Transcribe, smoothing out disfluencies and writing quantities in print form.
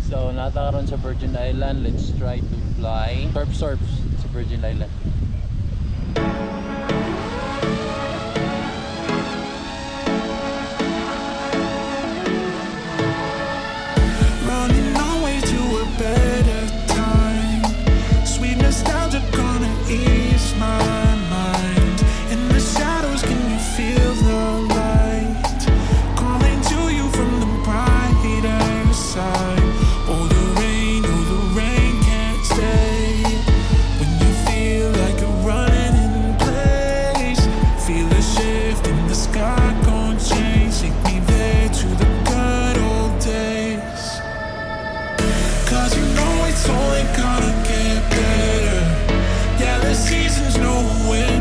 So, natakaroon sa Virgin Island. Let's try to fly. Surf sa Virgin Island. Running away to a better time. Sweet nostalgia gonna ease my mind. In the shadows, can you feel the light? Calling to you from the brighter side. Oh, the rain can't stay. When you feel like you're running in place, feel a shift in the sky, gon' change. Take me there to the good old days. Cause you know it's only gonna get better. Yeah, the seasons know when